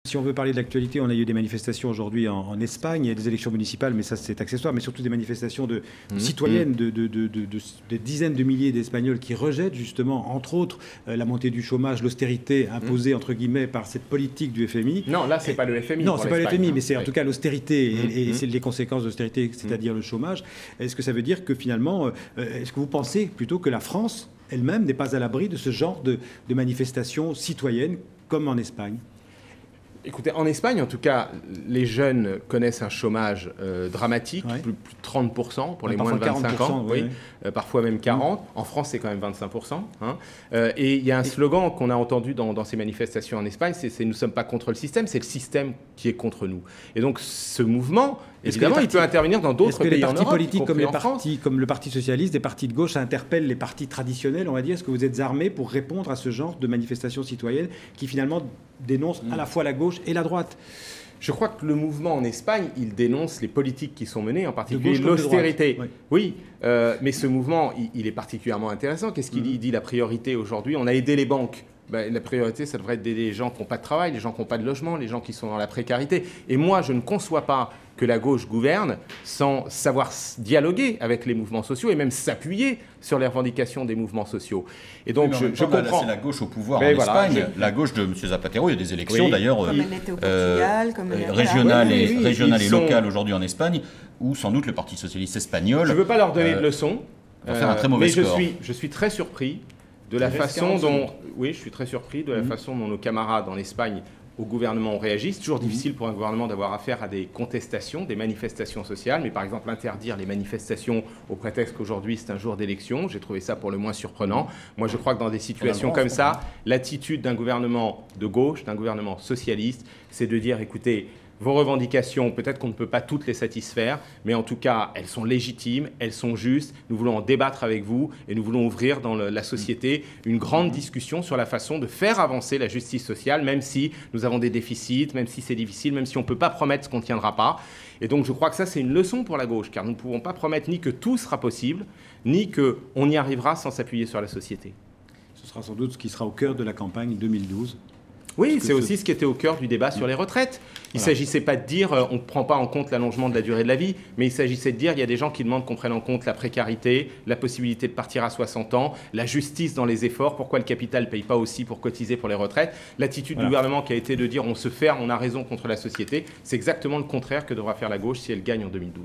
Si on veut parler de l'actualité, on a eu des manifestations aujourd'hui en Espagne, il y a des élections municipales, mais ça c'est accessoire, mais surtout des manifestations de citoyennes, de dizaines de milliers d'Espagnols qui rejettent justement, entre autres, la montée du chômage, l'austérité imposée, entre guillemets, par cette politique du FMI. Non, là, c'est pas le FMI. Non, c'est pas le FMI, mais c'est en oui. tout cas l'austérité et c'est les conséquences de l'austérité, c'est-à-dire le chômage. Est-ce que ça veut dire que finalement, est-ce que vous pensez plutôt que la France elle-même n'est pas à l'abri de ce genre de manifestations citoyennes comme en Espagne ? Écoutez, en Espagne, en tout cas, les jeunes connaissent un chômage dramatique, plus de 30% pour les moins de 25 ans, oui. Parfois même 40%. En France, c'est quand même 25%. Et il y a un slogan qu'on a entendu dans ces manifestations en Espagne, c'est « Nous ne sommes pas contre le système, c'est le système qui est contre nous ». Et donc, ce mouvement, évidemment, il peut intervenir dans d'autres pays en Europe. Est-ce que les partis politiques comme le Parti socialiste, des partis de gauche, ça interpelle les partis traditionnels, on va dire? Est-ce que vous êtes armés pour répondre à ce genre de manifestations citoyennes qui finalement dénoncent à la fois la gauche et la droite? Je crois que le mouvement en Espagne, il dénonce les politiques qui sont menées, en particulier l'austérité. Oui, mais ce mouvement, il est particulièrement intéressant. Qu'est-ce qu'il dit la priorité aujourd'hui? On a aidé les banques. La priorité, ça devrait être d'aider les gens qui n'ont pas de travail, les gens qui n'ont pas de logement, les gens qui sont dans la précarité. Et moi, je ne conçois pas que la gauche gouverne sans savoir dialoguer avec les mouvements sociaux et même s'appuyer sur les revendications des mouvements sociaux. Et donc, je comprends. C'est la gauche au pouvoir en Espagne, la gauche de M. Zapatero. Il y a des élections d'ailleurs régionales et locales aujourd'hui en Espagne, où sans doute le Parti socialiste espagnol. Je ne veux pas leur donner de leçons, va faire un très mauvais score. Je suis très surpris de la façon dont, je suis très surpris de la façon dont nos camarades en Espagne au gouvernement ont réagi. C'est toujours difficile pour un gouvernement d'avoir affaire à des contestations, des manifestations sociales, mais par exemple interdire les manifestations au prétexte qu'aujourd'hui c'est un jour d'élection, j'ai trouvé ça pour le moins surprenant. Moi je crois que dans des situations comme ça, l'attitude d'un gouvernement de gauche, d'un gouvernement socialiste, c'est de dire écoutez, vos revendications, peut-être qu'on ne peut pas toutes les satisfaire, mais en tout cas, elles sont légitimes, elles sont justes. Nous voulons en débattre avec vous et nous voulons ouvrir dans la société une grande discussion sur la façon de faire avancer la justice sociale, même si nous avons des déficits, même si c'est difficile, même si on ne peut pas promettre ce qu'on ne tiendra pas. Et donc, je crois que ça, c'est une leçon pour la gauche, car nous ne pouvons pas promettre ni que tout sera possible, ni qu'on y arrivera sans s'appuyer sur la société. Ce sera sans doute ce qui sera au cœur de la campagne 2012. Oui, c'est aussi ce qui était au cœur du débat sur les retraites. Il ne s'agissait pas de dire on ne prend pas en compte l'allongement de la durée de la vie, mais il s'agissait de dire il y a des gens qui demandent qu'on prenne en compte la précarité, la possibilité de partir à 60 ans, la justice dans les efforts, pourquoi le capital ne paye pas aussi pour cotiser pour les retraites. L'attitude du gouvernement qui a été de dire on se ferme, on a raison contre la société, c'est exactement le contraire que devra faire la gauche si elle gagne en 2012.